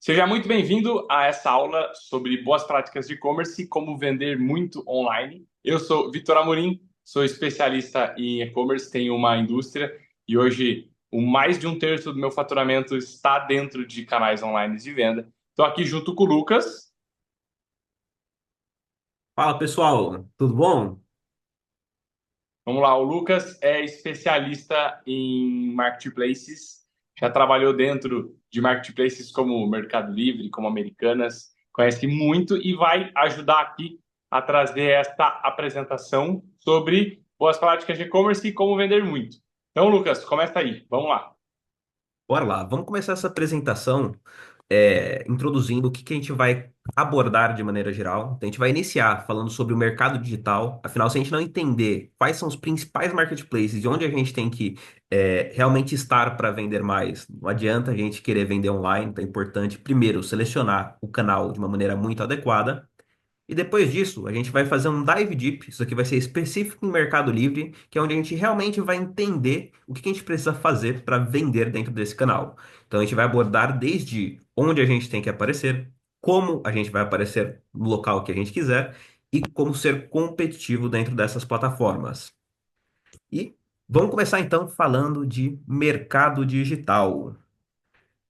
Seja muito bem-vindo a essa aula sobre boas práticas de e-commerce e como vender muito online. Eu sou Vitor Amorim, sou especialista em e-commerce, tenho uma indústria e hoje mais de um terço do meu faturamento está dentro de canais online de venda. Estou aqui junto com o Lucas. Fala pessoal, tudo bom? Vamos lá, o Lucas é especialista em marketplaces, já trabalhou dentro de marketplaces como Mercado Livre, como Americanas, conhece muito e vai ajudar aqui a trazer esta apresentação sobre boas práticas de e-commerce e como vender muito. Então, Lucas, começa aí, vamos lá. Bora lá, vamos começar essa apresentação introduzindo o que a gente vai abordar de maneira geral. Então, a gente vai iniciar falando sobre o mercado digital. Afinal, se a gente não entender quais são os principais marketplaces e onde a gente tem que realmente estar para vender mais, não adianta a gente querer vender online. Então, é importante, primeiro, selecionar o canal de uma maneira muito adequada. E depois disso, a gente vai fazer um dive deep. Isso aqui vai ser específico em Mercado Livre, que é onde a gente realmente vai entender o que a gente precisa fazer para vender dentro desse canal. Então, a gente vai abordar desde onde a gente tem que aparecer, como a gente vai aparecer no local que a gente quiser e como ser competitivo dentro dessas plataformas. E vamos começar então falando de mercado digital.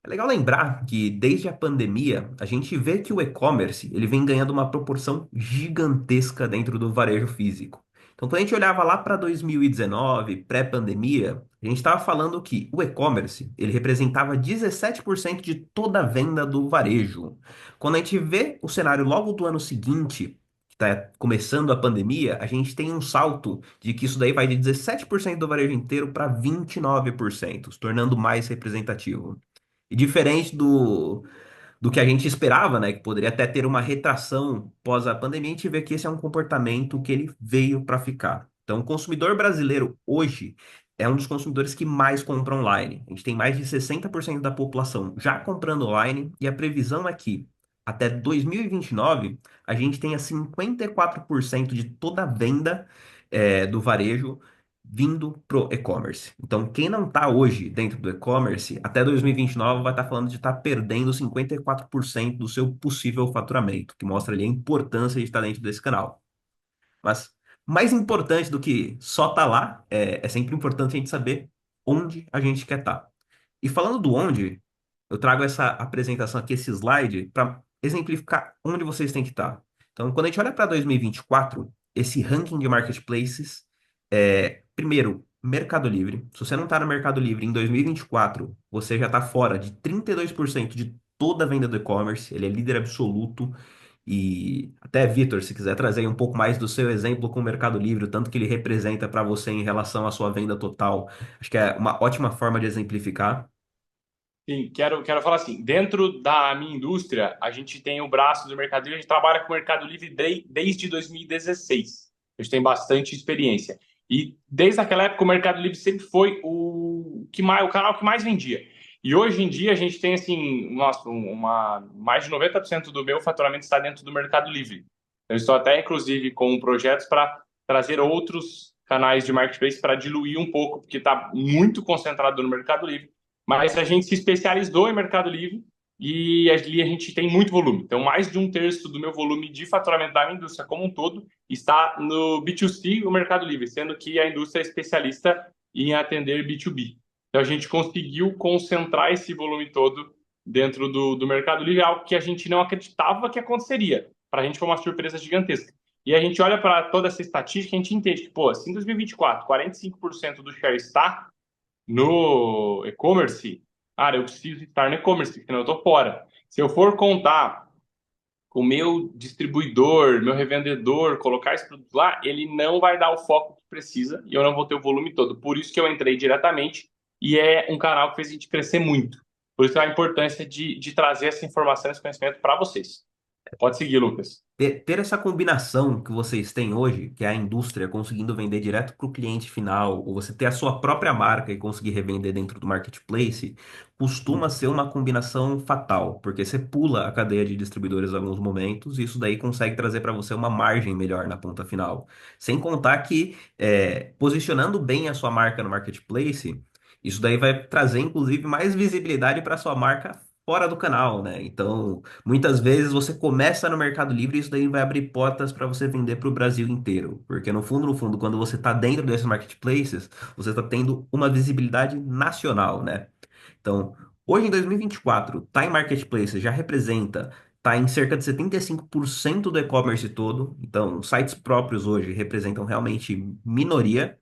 É legal lembrar que desde a pandemia a gente vê que o e-commerce ele vem ganhando uma proporção gigantesca dentro do varejo físico. Então, quando a gente olhava lá para 2019, pré-pandemia, a gente estava falando que o e-commerce ele representava 17% de toda a venda do varejo. Quando a gente vê o cenário logo do ano seguinte, que está começando a pandemia, a gente tem um salto de que isso daí vai de 17% do varejo inteiro para 29%, se tornando mais representativo. E diferente do que a gente esperava, né, que poderia até ter uma retração pós a pandemia, a gente vê que esse é um comportamento que ele veio para ficar. Então, o consumidor brasileiro hoje é um dos consumidores que mais compra online. A gente tem mais de 60% da população já comprando online e a previsão é que até 2029 a gente tenha 54% de toda a venda do varejo vindo pro e-commerce. Então, quem não está hoje dentro do e-commerce, até 2029 vai estar falando de estar perdendo 54% do seu possível faturamento, que mostra ali a importância de estar dentro desse canal. Mas mais importante do que só estar lá, é sempre importante a gente saber onde a gente quer estar. E falando do onde, eu trago essa apresentação aqui, esse slide, para exemplificar onde vocês têm que estar. Então, quando a gente olha para 2024, esse ranking de marketplaces primeiro, Mercado Livre. Se você não está no Mercado Livre em 2024, você já está fora de 32% de toda a venda do e-commerce. Ele é líder absoluto. E até, Vitor, se quiser trazer aí um pouco mais do seu exemplo com o Mercado Livre, o tanto que ele representa para você em relação à sua venda total, acho que é uma ótima forma de exemplificar. Sim, quero falar assim, dentro da minha indústria, a gente tem o braço do Mercado Livre, a gente trabalha com o Mercado Livre desde 2016. A gente tem bastante experiência. E desde aquela época o Mercado Livre sempre foi o canal que mais vendia. E hoje em dia a gente tem assim, nossa, mais de 90% do meu faturamento está dentro do Mercado Livre. Eu estou até inclusive com projetos para trazer outros canais de marketplace para diluir um pouco, porque está muito concentrado no Mercado Livre, mas a gente se especializou em Mercado Livre e ali a gente tem muito volume. Então, mais de um terço do meu volume de faturamento da minha indústria como um todo está no B2C, o Mercado Livre, sendo que a indústria é especialista em atender B2B. Então, a gente conseguiu concentrar esse volume todo dentro do Mercado Livre, algo que a gente não acreditava que aconteceria. Para a gente foi uma surpresa gigantesca. E a gente olha para toda essa estatística, a gente entende que, pô, se em 2024, 45% do share está no e-commerce, cara, eu preciso estar no e-commerce, senão eu tô fora. Se eu for contar com o meu distribuidor, meu revendedor, colocar esse produto lá, ele não vai dar o foco que precisa e eu não vou ter o volume todo. Por isso que eu entrei diretamente e é um canal que fez a gente crescer muito. Por isso a importância de trazer essa informação, esse conhecimento para vocês. Pode seguir, Lucas. Ter essa combinação que vocês têm hoje, que é a indústria conseguindo vender direto para o cliente final, ou você ter a sua própria marca e conseguir revender dentro do marketplace, costuma ser uma combinação fatal, porque você pula a cadeia de distribuidores em alguns momentos e isso daí consegue trazer para você uma margem melhor na ponta final. Sem contar que, posicionando bem a sua marca no marketplace, isso daí vai trazer, inclusive, mais visibilidade para a sua marca fora do canal, né? Então, muitas vezes você começa no Mercado Livre e isso daí vai abrir portas para você vender para o Brasil inteiro. Porque no fundo, quando você está dentro desses marketplaces, você está tendo uma visibilidade nacional, né? Então, hoje em 2024, tá em marketplaces já representa, tá em cerca de 75% do e-commerce todo. Então, sites próprios hoje representam realmente minoria.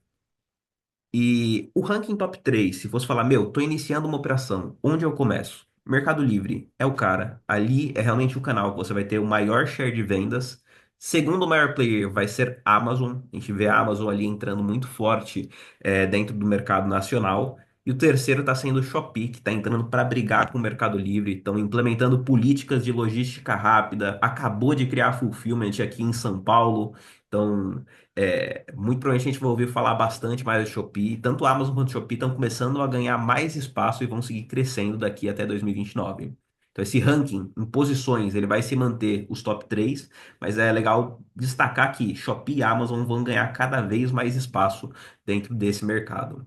E o ranking top 3, se fosse falar, meu, tô iniciando uma operação, onde eu começo? Mercado Livre é o cara. Ali é realmente o canal que você vai ter o maior share de vendas. Segundo maior player vai ser Amazon. A gente vê a Amazon ali entrando muito forte dentro do mercado nacional. E o terceiro está sendo o Shopee, que está entrando para brigar com o Mercado Livre. Estão implementando políticas de logística rápida. Acabou de criar fulfillment aqui em São Paulo. Então, muito provavelmente a gente vai ouvir falar bastante mais do Shopee. Tanto a Amazon quanto o Shopee estão começando a ganhar mais espaço e vão seguir crescendo daqui até 2029. Então, esse ranking em posições, ele vai se manter os top 3, mas é legal destacar que Shopee e Amazon vão ganhar cada vez mais espaço dentro desse mercado.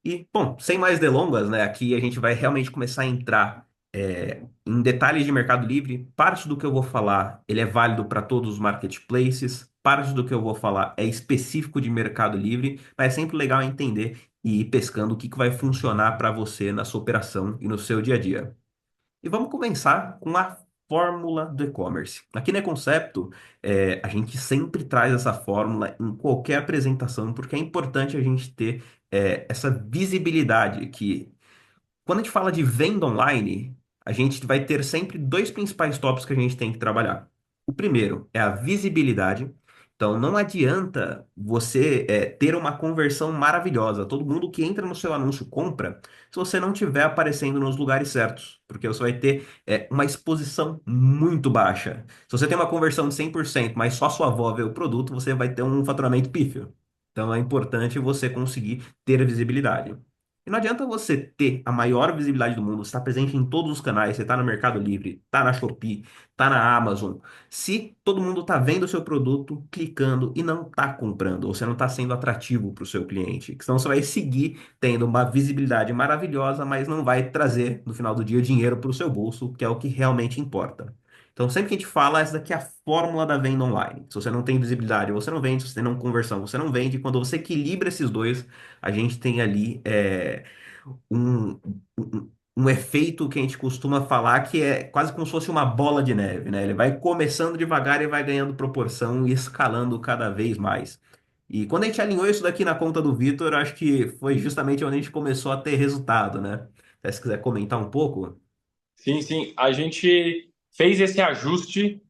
E, bom, sem mais delongas, né? Aqui a gente vai realmente começar a entrar em detalhes de Mercado Livre. Parte do que eu vou falar, ele é válido para todos os marketplaces. Parte do que eu vou falar é específico de Mercado Livre, mas é sempre legal entender e ir pescando o que que vai funcionar para você na sua operação e no seu dia a dia. E vamos começar com a fórmula do e-commerce. Aqui na Concepto, a gente sempre traz essa fórmula em qualquer apresentação, porque é importante a gente ter essa visibilidade que quando a gente fala de venda online, a gente vai ter sempre dois principais tópicos que a gente tem que trabalhar. O primeiro é a visibilidade. Então, não adianta você ter uma conversão maravilhosa. Todo mundo que entra no seu anúncio compra se você não estiver aparecendo nos lugares certos, porque você vai ter uma exposição muito baixa. Se você tem uma conversão de 100%, mas só sua avó vê o produto, você vai ter um faturamento pífio. Então, é importante você conseguir ter visibilidade. E não adianta você ter a maior visibilidade do mundo, estar presente em todos os canais, você está no Mercado Livre, está na Shopee, está na Amazon, se todo mundo está vendo o seu produto, clicando e não está comprando, ou você não está sendo atrativo para o seu cliente. Senão você vai seguir tendo uma visibilidade maravilhosa, mas não vai trazer, no final do dia, dinheiro para o seu bolso, que é o que realmente importa. Então, sempre que a gente fala, essa daqui é a fórmula da venda online. Se você não tem visibilidade, você não vende. Se você não tem conversão, você não vende. Quando você equilibra esses dois, a gente tem ali um, um efeito que a gente costuma falar que é quase como se fosse uma bola de neve, né? Ele vai começando devagar e vai ganhando proporção e escalando cada vez mais. E quando a gente alinhou isso daqui na conta do Vitor, acho que foi justamente onde a gente começou a ter resultado, né? Se quiser comentar um pouco. Sim, sim. A gente fez esse ajuste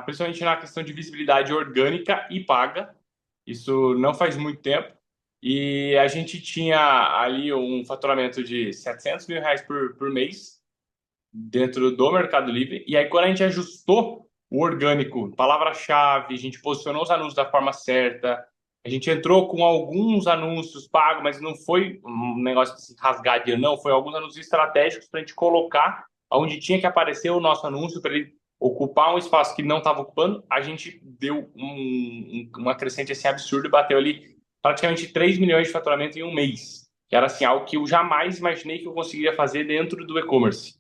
principalmente na questão de visibilidade orgânica e paga. Isso não faz muito tempo. E a gente tinha ali um faturamento de R$ 700 mil por mês dentro do Mercado Livre. E aí, quando a gente ajustou o orgânico, palavra-chave, a gente posicionou os anúncios da forma certa, a gente entrou com alguns anúncios pagos, mas não foi um negócio de se rasgar dinheiro, não. Foi alguns anúncios estratégicos para a gente colocar onde tinha que aparecer o nosso anúncio, para ele ocupar um espaço que não estava ocupando. A gente deu uma crescente assim absurda e bateu ali praticamente 3 milhões de faturamento em um mês. Que era assim, algo que eu jamais imaginei que eu conseguiria fazer dentro do e-commerce.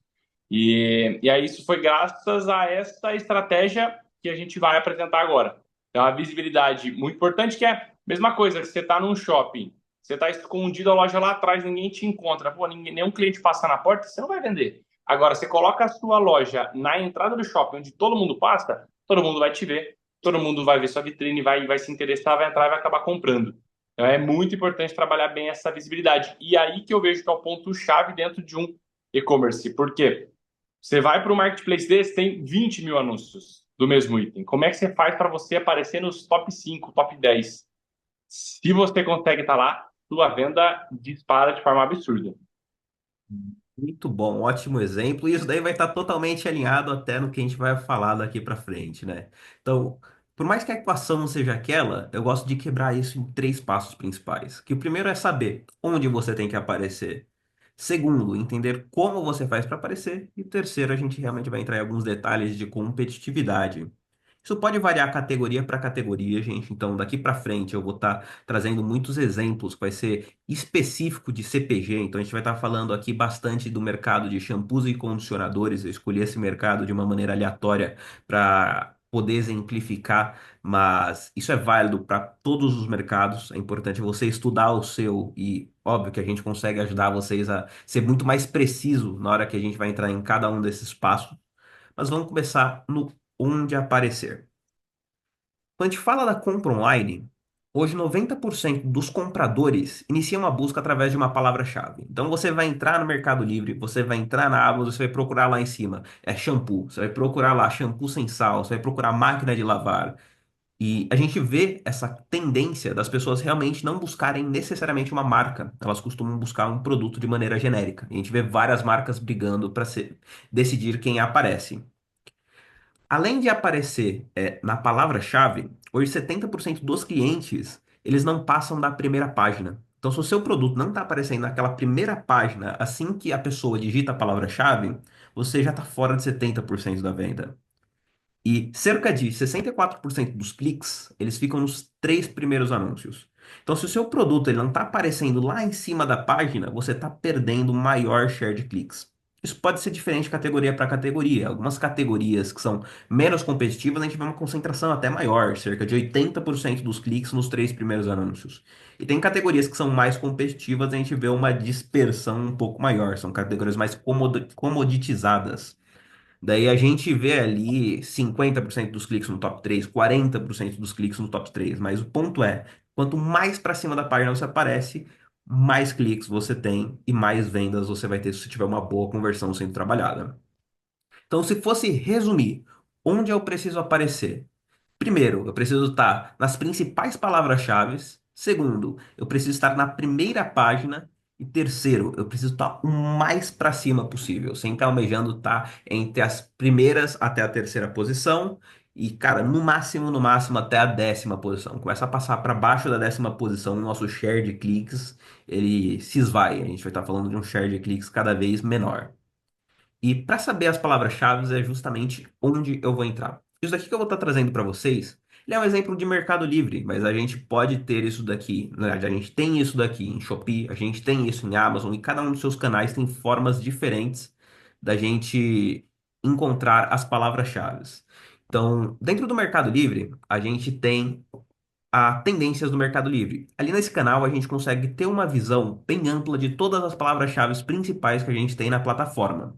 E aí isso foi graças a essa estratégia que a gente vai apresentar agora. Então, a visibilidade muito importante, que é a mesma coisa que você está num shopping, você está escondido a loja lá atrás, ninguém te encontra, pô, nenhum cliente passa na porta, você não vai vender. Agora, você coloca a sua loja na entrada do shopping, onde todo mundo passa, todo mundo vai te ver, todo mundo vai ver sua vitrine, vai se interessar, vai entrar e vai acabar comprando. Então, é muito importante trabalhar bem essa visibilidade. E aí que eu vejo que é o ponto-chave dentro de um e-commerce. Por quê? Você vai para o marketplace desse, tem 20 mil anúncios do mesmo item. Como é que você faz para você aparecer nos top 5, top 10? Se você consegue estar lá, sua venda dispara de forma absurda. Muito bom, ótimo exemplo. E isso daí vai estar totalmente alinhado até no que a gente vai falar daqui para frente, né? Então, por mais que a equação não seja aquela, eu gosto de quebrar isso em três passos principais. Que o primeiro é saber onde você tem que aparecer. Segundo, entender como você faz para aparecer. E o terceiro, a gente realmente vai entrar em alguns detalhes de competitividade. Isso pode variar categoria para categoria, gente. Então, daqui para frente, eu vou estar trazendo muitos exemplos, que vai ser específico de CPG. Então, a gente vai estar falando aqui bastante do mercado de shampoos e condicionadores. Eu escolhi esse mercado de uma maneira aleatória para poder exemplificar, mas isso é válido para todos os mercados. É importante você estudar o seu e, óbvio, que a gente consegue ajudar vocês a ser muito mais preciso na hora que a gente vai entrar em cada um desses passos. Mas vamos começar no onde aparecer. Quando a gente fala da compra online, hoje 90% dos compradores iniciam uma busca através de uma palavra-chave. Então você vai entrar no Mercado Livre, você vai entrar na Amazon, você vai procurar lá em cima, shampoo, você vai procurar lá shampoo sem sal, você vai procurar máquina de lavar. E a gente vê essa tendência das pessoas realmente não buscarem necessariamente uma marca, elas costumam buscar um produto de maneira genérica. E a gente vê várias marcas brigando para decidir quem aparece. Além de aparecer na palavra-chave, hoje 70% dos clientes eles não passam da primeira página. Então, se o seu produto não está aparecendo naquela primeira página assim que a pessoa digita a palavra-chave, você já está fora de 70% da venda. E cerca de 64% dos cliques, eles ficam nos três primeiros anúncios. Então, se o seu produto ele não está aparecendo lá em cima da página, você está perdendo maior share de cliques. Isso pode ser diferente de categoria para categoria. Algumas categorias que são menos competitivas, a gente vê uma concentração até maior, cerca de 80% dos cliques nos três primeiros anúncios. E tem categorias que são mais competitivas, a gente vê uma dispersão um pouco maior. São categorias mais comoditizadas. Daí a gente vê ali 50% dos cliques no top 3, 40% dos cliques no top 3. Mas o ponto é, quanto mais para cima da página você aparece, mais cliques você tem e mais vendas você vai ter se você tiver uma boa conversão sendo trabalhada. Então, se fosse resumir, onde eu preciso aparecer? Primeiro, eu preciso estar nas principais palavras-chave. Segundo, eu preciso estar na primeira página. E terceiro, eu preciso estar o mais para cima possível, sempre almejando estar entre as primeiras até a terceira posição. E, cara, no máximo até a décima posição. Começa a passar para baixo da décima posição, o nosso share de cliques, ele se esvai. A gente vai estar falando de um share de cliques cada vez menor. E para saber as palavras-chave é justamente onde eu vou entrar. Isso daqui que eu vou estar trazendo para vocês, ele é um exemplo de Mercado Livre, mas a gente pode ter isso daqui, na verdade, a gente tem isso daqui em Shopee, a gente tem isso em Amazon, e cada um dos seus canais tem formas diferentes da gente encontrar as palavras-chave. Então, dentro do Mercado Livre, a gente tem a tendências do Mercado Livre. Ali nesse canal, a gente consegue ter uma visão bem ampla de todas as palavras-chave principais que a gente tem na plataforma.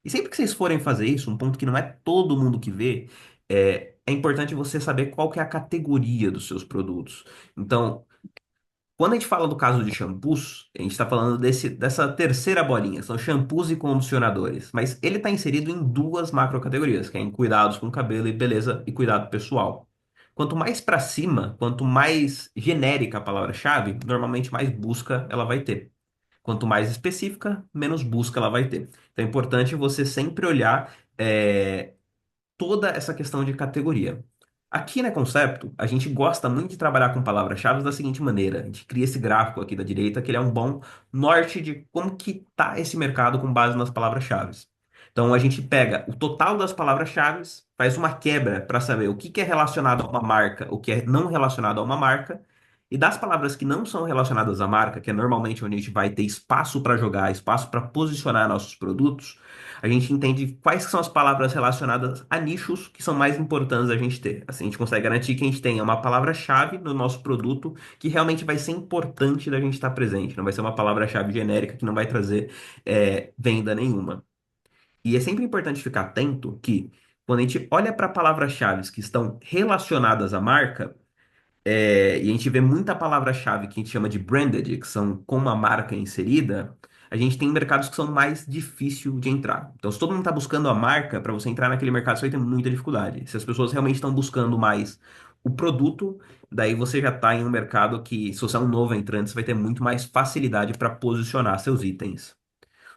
E sempre que vocês forem fazer isso, um ponto que não é todo mundo que vê, é importante você saber qual que é a categoria dos seus produtos. Então, quando a gente fala do caso de shampoos, a gente está falando dessa terceira bolinha, são shampoos e condicionadores. Mas ele está inserido em duas macrocategorias, que é em cuidados com cabelo e beleza e cuidado pessoal. Quanto mais para cima, quanto mais genérica a palavra-chave, normalmente mais busca ela vai ter. Quanto mais específica, menos busca ela vai ter. Então é importante você sempre olhar toda essa questão de categoria. Aqui na Concepto, a gente gosta muito de trabalhar com palavras-chave da seguinte maneira. A gente cria esse gráfico aqui da direita, que ele é um bom norte de como que está esse mercado com base nas palavras-chave. Então a gente pega o total das palavras-chave, faz uma quebra para saber o que que é relacionado a uma marca, o que é não relacionado a uma marca, e das palavras que não são relacionadas à marca, que é normalmente onde a gente vai ter espaço para jogar, espaço para posicionar nossos produtos, a gente entende quais que são as palavras relacionadas a nichos que são mais importantes a gente ter. Assim, a gente consegue garantir que a gente tenha uma palavra-chave no nosso produto que realmente vai ser importante da gente estar presente. Não vai ser uma palavra-chave genérica que não vai trazer venda nenhuma. E é sempre importante ficar atento que quando a gente olha para palavras-chave que estão relacionadas à marca, e a gente vê muita palavra-chave que a gente chama de branded, que são com uma marca inserida, a gente tem mercados que são mais difícil de entrar. Então, se todo mundo está buscando a marca, para você entrar naquele mercado, você vai ter muita dificuldade. Se as pessoas realmente estão buscando mais o produto, daí você já está em um mercado que, se você é um novo entrante, você vai ter muito mais facilidade para posicionar seus itens.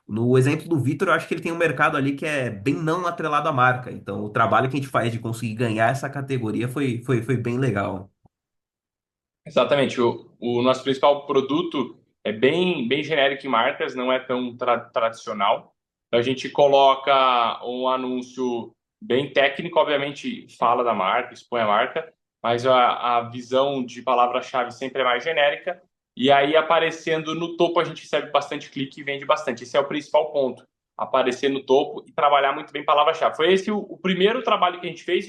No exemplo do Vitor, eu acho que ele tem um mercado ali que é bem não atrelado à marca. Então, o trabalho que a gente faz de conseguir ganhar essa categoria foi bem legal. Exatamente. O nosso principal produto é bem genérico em marcas, não é tão tradicional. Então, a gente coloca um anúncio bem técnico, obviamente fala da marca, expõe a marca, mas a visão de palavra-chave sempre é mais genérica. E aí, aparecendo no topo, a gente recebe bastante clique e vende bastante. Esse é o principal ponto. Aparecer no topo e trabalhar muito bem palavra-chave. Foi esse o primeiro trabalho que a gente fez,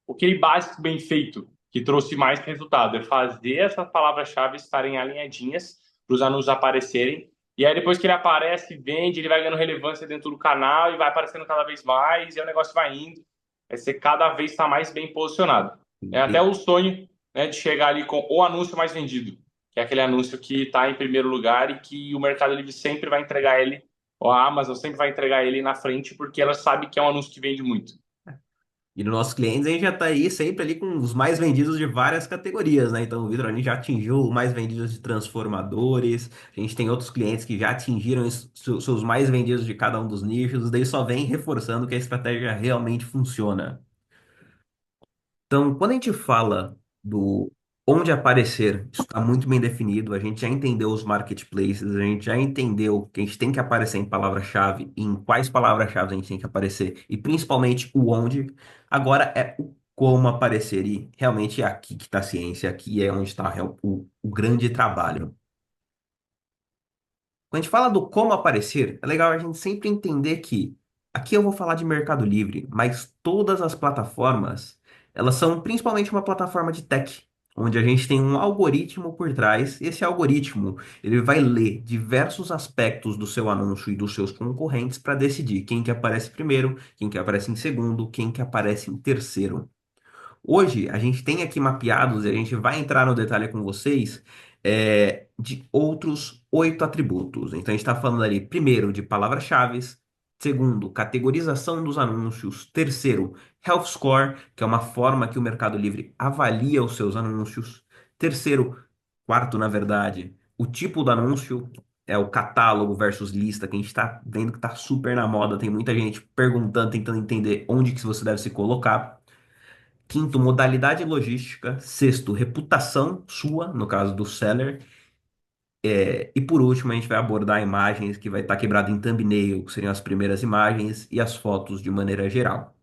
o que básico bem feito, que trouxe mais resultado. É fazer essas palavras-chave estarem alinhadinhas para os anúncios aparecerem. E aí, depois que ele aparece, vende, ele vai ganhando relevância dentro do canal e vai aparecendo cada vez mais, e o negócio vai indo. Vai ser cada vez estar mais bem posicionado. É até o sonho, né, de chegar ali com o anúncio mais vendido, que é aquele anúncio que está em primeiro lugar e que o Mercado Livre sempre vai entregar ele, ou a Amazon sempre vai entregar ele na frente, porque ela sabe que é um anúncio que vende muito. E nos nossos clientes a gente já está aí sempre ali com os mais vendidos de várias categorias, né? Então o Vitor ali já atingiu o mais vendidos de transformadores, a gente tem outros clientes que já atingiram seus mais vendidos de cada um dos nichos, daí só vem reforçando que a estratégia realmente funciona. Então, quando a gente fala do onde aparecer, isso está muito bem definido. A gente já entendeu os marketplaces, a gente já entendeu que a gente tem que aparecer em palavra-chave, em quais palavras-chave a gente tem que aparecer, e principalmente o onde. Agora é o como aparecer, e realmente é aqui que está a ciência, aqui é onde está o grande trabalho. Quando a gente fala do como aparecer, é legal a gente sempre entender que aqui eu vou falar de Mercado Livre, mas todas as plataformas, elas são principalmente uma plataforma de tech, onde a gente tem um algoritmo por trás, e esse algoritmo, ele vai ler diversos aspectos do seu anúncio e dos seus concorrentes para decidir quem que aparece primeiro, quem que aparece em segundo, quem que aparece em terceiro. Hoje, a gente tem aqui mapeados, e a gente vai entrar no detalhe com vocês, de outros 8 atributos. Então, a gente está falando ali, primeiro, de palavras-chave, segundo, categorização dos anúncios, terceiro, Health Score, que é uma forma que o Mercado Livre avalia os seus anúncios, terceiro, quarto, na verdade, o tipo do anúncio, é o catálogo versus lista, que a gente está vendo que está super na moda, tem muita gente perguntando, tentando entender onde que você deve se colocar. Quinto, modalidade logística. Sexto, reputação sua, no caso do seller. E por último, a gente vai abordar imagens que vai estar quebrado em thumbnail, que seriam as primeiras imagens, e as fotos de maneira geral.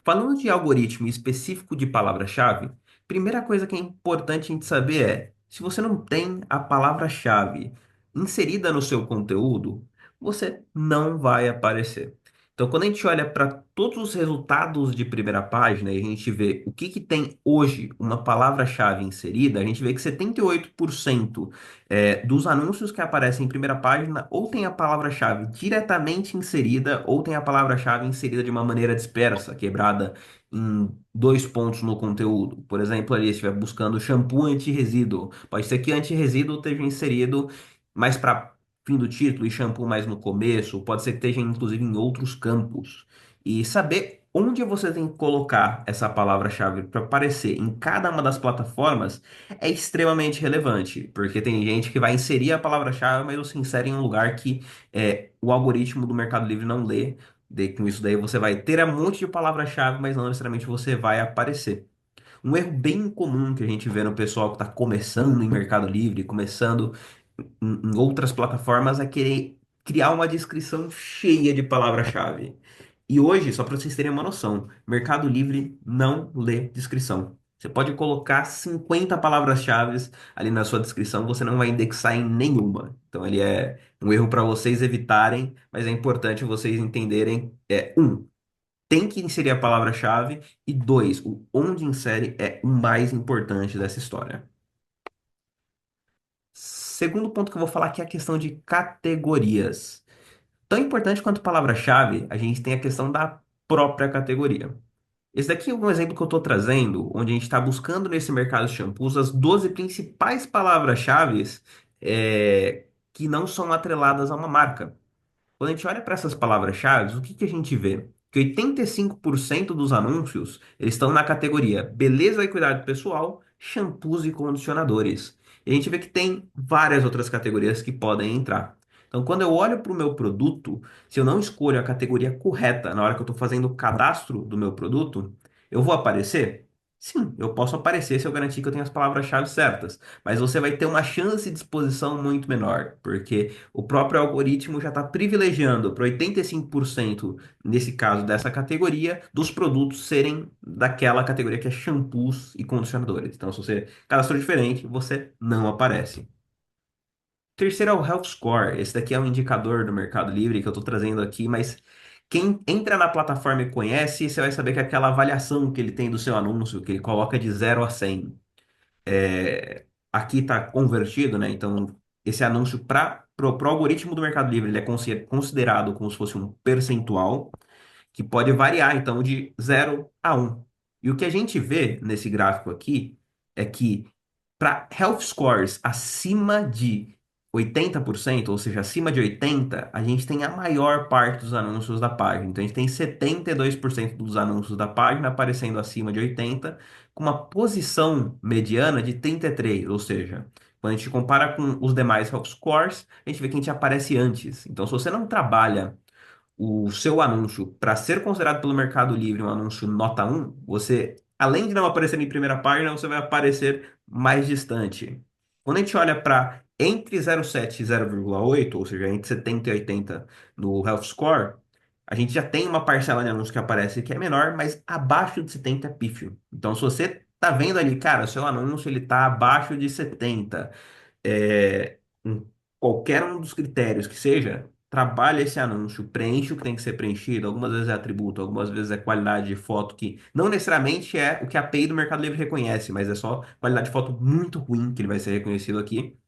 Falando de algoritmo específico de palavra-chave, primeira coisa que é importante a gente saber é, se você não tem a palavra-chave inserida no seu conteúdo, você não vai aparecer. Então, quando a gente olha para todos os resultados de primeira página e a gente vê o que que tem hoje uma palavra-chave inserida, a gente vê que 78% dos anúncios que aparecem em primeira página ou tem a palavra-chave diretamente inserida ou tem a palavra-chave inserida de uma maneira dispersa, quebrada em 2 pontos no conteúdo. Por exemplo, ali, se estiver buscando shampoo anti-resíduo, pode ser que anti-resíduo esteja inserido mais para fim do título e shampoo mais no começo, pode ser que esteja inclusive em outros campos. E saber onde você tem que colocar essa palavra-chave para aparecer em cada uma das plataformas é extremamente relevante, porque tem gente que vai inserir a palavra-chave, mas você insere em um lugar que o algoritmo do Mercado Livre não lê. Com isso daí você vai ter um monte de palavra-chave, mas não necessariamente você vai aparecer. Um erro bem comum que a gente vê no pessoal que está começando em Mercado Livre, começando em outras plataformas, é querer criar uma descrição cheia de palavra-chave. E hoje, só para vocês terem uma noção, Mercado Livre não lê descrição. Você pode colocar 50 palavras-chave ali na sua descrição, você não vai indexar em nenhuma. Então, ele é um erro para vocês evitarem, mas é importante vocês entenderem. Tem que inserir a palavra-chave, e dois, o onde insere é o mais importante dessa história. Segundo ponto que eu vou falar aqui é a questão de categorias. Tão importante quanto palavra-chave, a gente tem a questão da própria categoria. Esse daqui é um exemplo que eu estou trazendo, onde a gente está buscando nesse mercado de shampoos as 12 principais palavras-chave que não são atreladas a uma marca. Quando a gente olha para essas palavras-chave, o que que a gente vê? Que 85% dos anúncios eles estão na categoria beleza e cuidado pessoal, shampoos e condicionadores. E a gente vê que tem várias outras categorias que podem entrar. Então, quando eu olho para o meu produto, se eu não escolho a categoria correta na hora que eu estou fazendo o cadastro do meu produto, eu vou aparecer? Sim, eu posso aparecer se eu garantir que eu tenho as palavras-chave certas, mas você vai ter uma chance de exposição muito menor, porque o próprio algoritmo já está privilegiando para 85%, nesse caso dessa categoria, dos produtos serem daquela categoria que é shampoos e condicionadores. Então, se você cadastrou diferente, você não aparece. Terceiro é o Health Score. Esse daqui é um indicador do Mercado Livre que eu estou trazendo aqui, mas quem entra na plataforma e conhece, você vai saber que é aquela avaliação que ele tem do seu anúncio, que ele coloca de 0 a 100. Aqui está convertido, né? Então, esse anúncio para o algoritmo do Mercado Livre, ele é considerado como se fosse um percentual que pode variar, então, de 0 a 1. E o que a gente vê nesse gráfico aqui é que para health scores acima de 80%, ou seja, acima de 80, a gente tem a maior parte dos anúncios da página. Então, a gente tem 72% dos anúncios da página aparecendo acima de 80, com uma posição mediana de 33, ou seja, quando a gente compara com os demais health scores, a gente vê que a gente aparece antes. Então, se você não trabalha o seu anúncio para ser considerado pelo Mercado Livre um anúncio nota 1, você, além de não aparecer em primeira página, você vai aparecer mais distante. Quando a gente olha para entre 0,7 e 0,8, ou seja, entre 70 e 80 no Health Score, a gente já tem uma parcela de anúncio que aparece que é menor, mas abaixo de 70 é pífio. Então, se você tá vendo ali, cara, o seu anúncio ele tá abaixo de 70, é, qualquer um dos critérios que seja, trabalha esse anúncio, preenche o que tem que ser preenchido. Algumas vezes é atributo, algumas vezes é qualidade de foto, que não necessariamente é o que a API do Mercado Livre reconhece, mas é só qualidade de foto muito ruim que ele vai ser reconhecido aqui.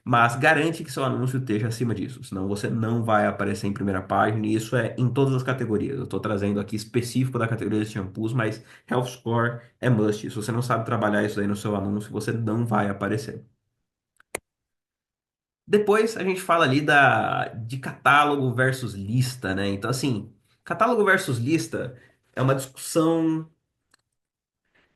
Mas garante que seu anúncio esteja acima disso, senão você não vai aparecer em primeira página, e isso é em todas as categorias. Eu estou trazendo aqui específico da categoria de shampoos, mas Health Score é must. Se você não sabe trabalhar isso aí no seu anúncio, você não vai aparecer. Depois a gente fala ali de catálogo versus lista, né? Então, assim, catálogo versus lista é uma discussão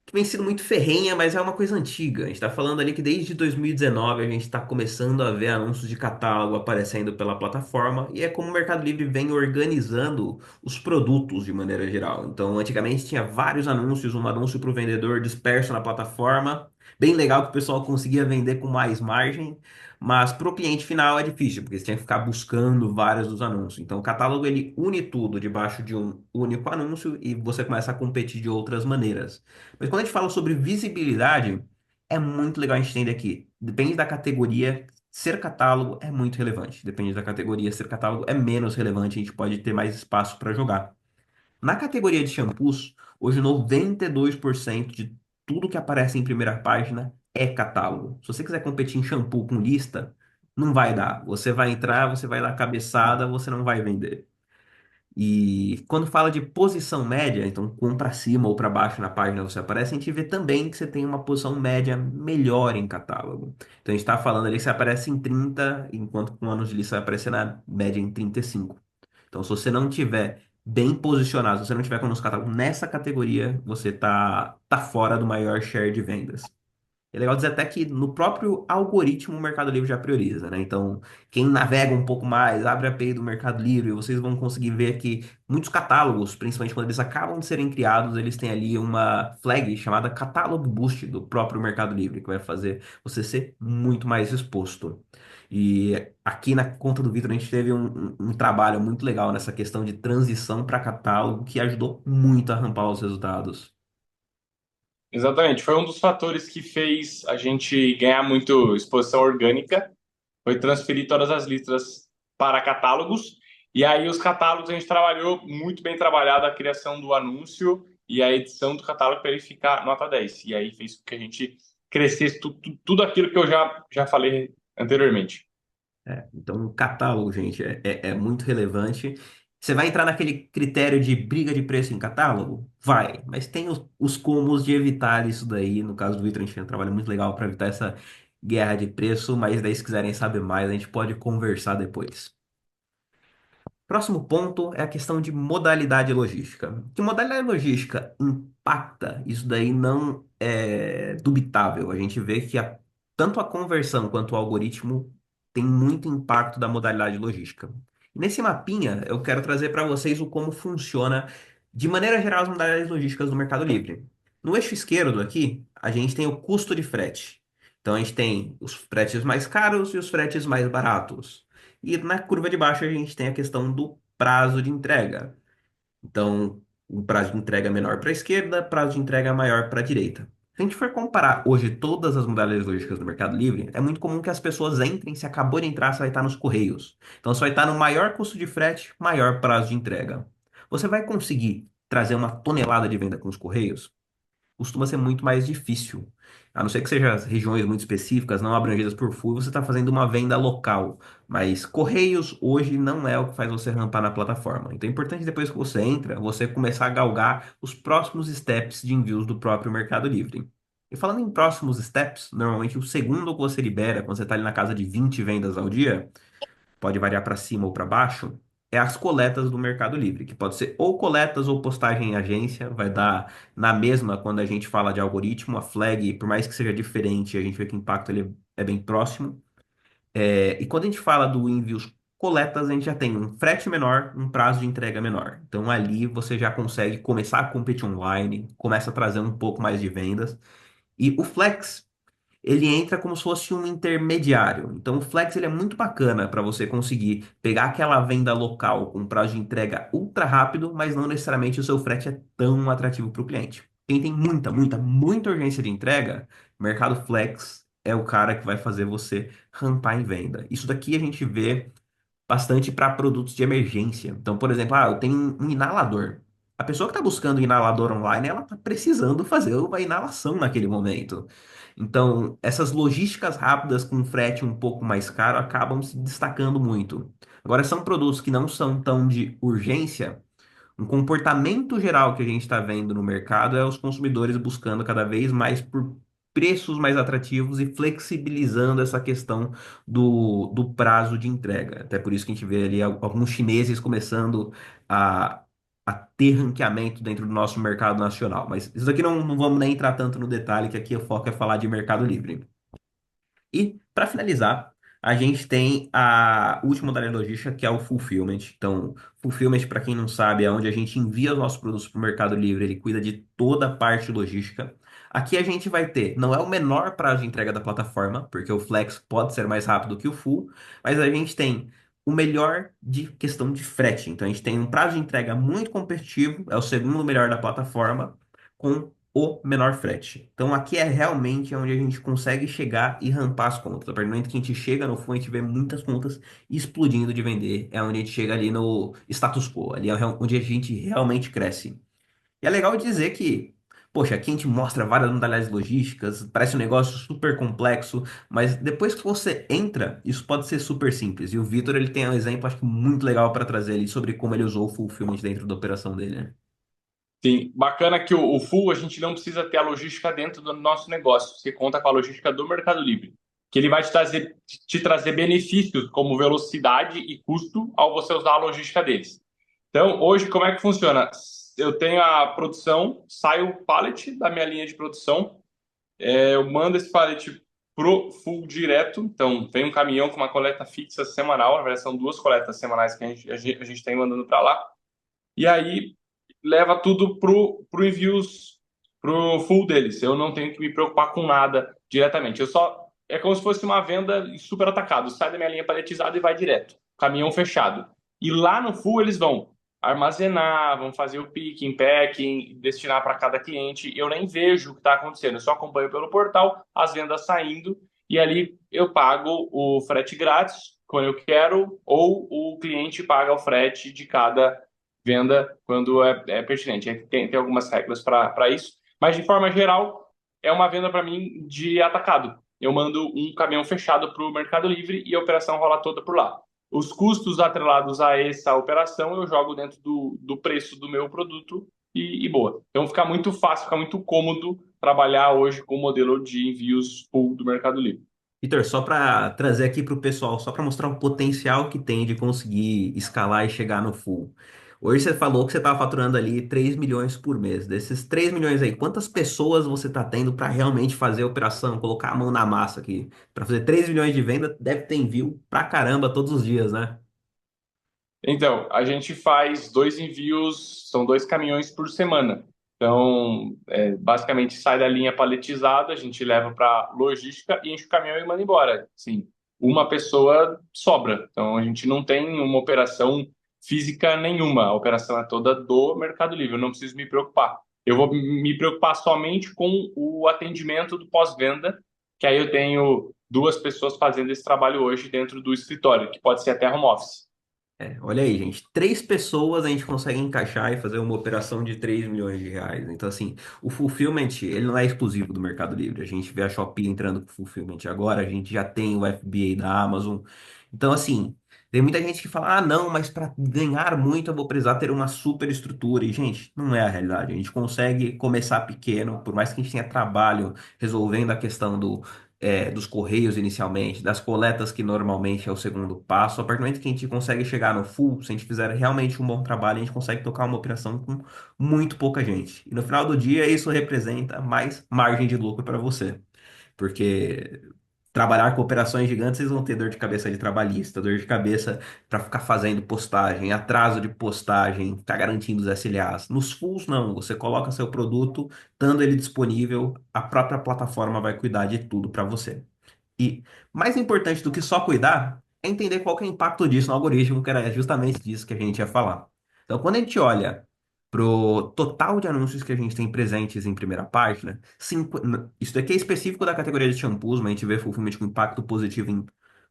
que vem sendo muito ferrenha, mas é uma coisa antiga. A gente está falando ali que desde 2019 a gente está começando a ver anúncios de catálogo aparecendo pela plataforma, e é como o Mercado Livre vem organizando os produtos de maneira geral. Então, antigamente tinha vários anúncios, um anúncio para o vendedor disperso na plataforma, bem legal que o pessoal conseguia vender com mais margem. Mas para o cliente final é difícil, porque você tinha que ficar buscando vários dos anúncios. Então, o catálogo ele une tudo debaixo de um único anúncio e você começa a competir de outras maneiras. Mas quando a gente fala sobre visibilidade, é muito legal a gente entender aqui. Depende da categoria, ser catálogo é muito relevante. Depende da categoria, ser catálogo é menos relevante. A gente pode ter mais espaço para jogar. Na categoria de shampoos, hoje 92% de tudo que aparece em primeira página é catálogo. Se você quiser competir em shampoo com lista, não vai dar. Você vai entrar, você vai dar cabeçada, você não vai vender. E quando fala de posição média, então com para cima ou para baixo na página você aparece, a gente vê também que você tem uma posição média melhor em catálogo. Então a gente está falando ali que você aparece em 30, enquanto com anos de lista vai aparecer na média em 35. Então se você não tiver bem posicionado, se você não tiver com os catálogos nessa categoria, você tá fora do maior share de vendas. É legal dizer até que no próprio algoritmo o Mercado Livre já prioriza, né? Então, quem navega um pouco mais, abre a API do Mercado Livre, vocês vão conseguir ver que muitos catálogos, principalmente quando eles acabam de serem criados, eles têm ali uma flag chamada Catalog Boost do próprio Mercado Livre, que vai fazer você ser muito mais exposto. E aqui na conta do Vitor a gente teve um trabalho muito legal nessa questão de transição para catálogo que ajudou muito a rampar os resultados. Exatamente, foi um dos fatores que fez a gente ganhar muito exposição orgânica, foi transferir todas as listas para catálogos, e aí os catálogos a gente trabalhou muito bem trabalhado a criação do anúncio e a edição do catálogo para ele ficar nota 10. E aí fez com que a gente crescesse tudo aquilo que eu já falei anteriormente. Então, o catálogo, gente, é muito relevante. Você vai entrar naquele critério de briga de preço em catálogo? Vai, mas tem os comos de evitar isso daí. No caso do Vitor, a gente tem um trabalho muito legal para evitar essa guerra de preço, mas daí, se quiserem saber mais, a gente pode conversar depois. Próximo ponto é a questão de modalidade logística. Que modalidade logística impacta? Isso daí não é dubitável. A gente vê que tanto a conversão quanto o algoritmo tem muito impacto da modalidade logística. Nesse mapinha, eu quero trazer para vocês o como funciona, de maneira geral, as modalidades logísticas do Mercado Livre. No eixo esquerdo aqui, a gente tem o custo de frete. Então a gente tem os fretes mais caros e os fretes mais baratos. E na curva de baixo a gente tem a questão do prazo de entrega. Então, o prazo de entrega é menor para a esquerda, prazo de entrega é maior para a direita. Se a gente for comparar hoje todas as modalidades logísticas do Mercado Livre, é muito comum que as pessoas entrem, se acabou de entrar, você vai estar nos Correios. Então, você vai estar no maior custo de frete, maior prazo de entrega. Você vai conseguir trazer uma tonelada de venda com os Correios? Costuma ser muito mais difícil. A não ser que seja regiões muito específicas, não abrangidas por full, você está fazendo uma venda local. Mas Correios hoje não é o que faz você rampar na plataforma. Então é importante depois que você entra, você começar a galgar os próximos steps de envios do próprio Mercado Livre. E falando em próximos steps, normalmente o segundo que você libera, quando você está ali na casa de 20 vendas ao dia, pode variar para cima ou para baixo, é as coletas do Mercado Livre, que pode ser ou coletas ou postagem em agência, vai dar na mesma quando a gente fala de algoritmo, a flag, por mais que seja diferente, a gente vê que o impacto ele é bem próximo. E quando a gente fala do envios coletas, a gente já tem um frete menor, um prazo de entrega menor. Então ali você já consegue começar a competir online, começa a trazer um pouco mais de vendas. E o Flex, ele entra como se fosse um intermediário. Então, o Flex ele é muito bacana para você conseguir pegar aquela venda local com prazo de entrega ultra rápido, mas não necessariamente o seu frete é tão atrativo para o cliente. Quem tem muita, muita, muita urgência de entrega, Mercado Flex é o cara que vai fazer você rampar em venda. Isso daqui a gente vê bastante para produtos de emergência. Então, por exemplo, eu tenho um inalador. A pessoa que está buscando um inalador online, ela está precisando fazer uma inalação naquele momento. Então, essas logísticas rápidas com frete um pouco mais caro acabam se destacando muito. Agora, são produtos que não são tão de urgência. Um comportamento geral que a gente está vendo no mercado é os consumidores buscando cada vez mais por preços mais atrativos e flexibilizando essa questão do prazo de entrega. Até por isso que a gente vê ali alguns chineses começando a, a ter ranqueamento dentro do nosso mercado nacional. Mas isso aqui não vamos nem entrar tanto no detalhe, que aqui o foco é falar de Mercado Livre. E, para finalizar, a gente tem a última modalidade logística, que é o fulfillment. Então, fulfillment, para quem não sabe, é onde a gente envia os nossos produtos para o Mercado Livre, ele cuida de toda a parte logística. Aqui a gente vai ter, não é o menor prazo de entrega da plataforma, porque o Flex pode ser mais rápido que o Full, mas a gente tem o melhor de questão de frete. Então, a gente tem um prazo de entrega muito competitivo, é o segundo melhor da plataforma, com o menor frete. Então aqui é realmente onde a gente consegue chegar e rampar as contas. A partir do momento que a gente chega no fundo, a gente vê muitas contas explodindo de vender. É onde a gente chega ali no status quo, ali é onde a gente realmente cresce. E é legal dizer que, poxa, aqui a gente mostra várias modalidades logísticas, parece um negócio super complexo, mas depois que você entra, isso pode ser super simples. E o Vitor, ele tem um exemplo, acho que muito legal para trazer ali sobre como ele usou o fulfillment dentro da operação dele, né? Sim, bacana que o Full a gente não precisa ter a logística dentro do nosso negócio. Você conta com a logística do Mercado Livre, que ele vai te trazer benefícios como velocidade e custo ao você usar a logística deles. Então, hoje, como é que funciona? Eu tenho a produção, sai o pallet da minha linha de produção, eu mando esse pallet pro Full direto. Então, vem um caminhão com uma coleta fixa semanal, na verdade são duas coletas semanais que a gente tem mandando para lá. E aí leva tudo pro envios pro full deles. Eu não tenho que me preocupar com nada diretamente. Eu só é como se fosse uma venda em super atacado. Sai da minha linha paletizada e vai direto. Caminhão fechado. E lá no full eles vão armazenar, vão fazer o picking, packing, destinar para cada cliente. Eu nem vejo o que está acontecendo. Eu só acompanho pelo portal as vendas saindo e ali eu pago o frete grátis quando eu quero ou o cliente paga o frete de cada venda quando é pertinente. Tem algumas regras para isso, mas de forma geral, é uma venda para mim de atacado. Eu mando um caminhão fechado para o Mercado Livre e a operação rola toda por lá. Os custos atrelados a essa operação eu jogo dentro do preço do meu produto e boa. Então fica muito fácil, fica muito cômodo trabalhar hoje com o modelo de envios full do Mercado Livre. Vitor, só para trazer aqui para o pessoal, só para mostrar o potencial que tem de conseguir escalar e chegar no full. Hoje você falou que você estava faturando ali 3 milhões por mês. Desses 3 milhões aí, quantas pessoas você está tendo para realmente fazer a operação, colocar a mão na massa aqui? Para fazer 3 milhões de venda, deve ter envio pra caramba todos os dias, né? Então, a gente faz dois envios, são dois caminhões por semana. Então, basicamente, sai da linha paletizada, a gente leva para logística e enche o caminhão e manda embora. Sim, uma pessoa sobra. Então, a gente não tem uma operação física nenhuma. A operação é toda do Mercado Livre. Eu não preciso me preocupar. Eu vou me preocupar somente com o atendimento do pós-venda, que aí eu tenho duas pessoas fazendo esse trabalho hoje dentro do escritório, que pode ser até home office. Olha aí, gente, 3 pessoas a gente consegue encaixar e fazer uma operação de 3 milhões de reais. Então, assim, o fulfillment, ele não é exclusivo do Mercado Livre. A gente vê a Shopee entrando com fulfillment agora, a gente já tem o FBA da Amazon. Então, assim, tem muita gente que fala, ah, não, mas para ganhar muito eu vou precisar ter uma super estrutura. E, gente, não é a realidade. A gente consegue começar pequeno, por mais que a gente tenha trabalho resolvendo a questão dos correios inicialmente, das coletas que normalmente é o segundo passo. A partir do momento que a gente consegue chegar no full, se a gente fizer realmente um bom trabalho, a gente consegue tocar uma operação com muito pouca gente. E no final do dia, isso representa mais margem de lucro para você. Porque trabalhar com operações gigantes, vocês vão ter dor de cabeça de trabalhista, dor de cabeça para ficar fazendo postagem, atraso de postagem, ficar garantindo os SLAs. Nos fulls, não. Você coloca seu produto, estando ele disponível, a própria plataforma vai cuidar de tudo para você. E mais importante do que só cuidar é entender qual que é o impacto disso no algoritmo, que era justamente disso que a gente ia falar. Então, quando a gente olha pro total de anúncios que a gente tem presentes em primeira página, isso daqui é específico da categoria de shampoos, mas a gente vê fulfillment com impacto positivo em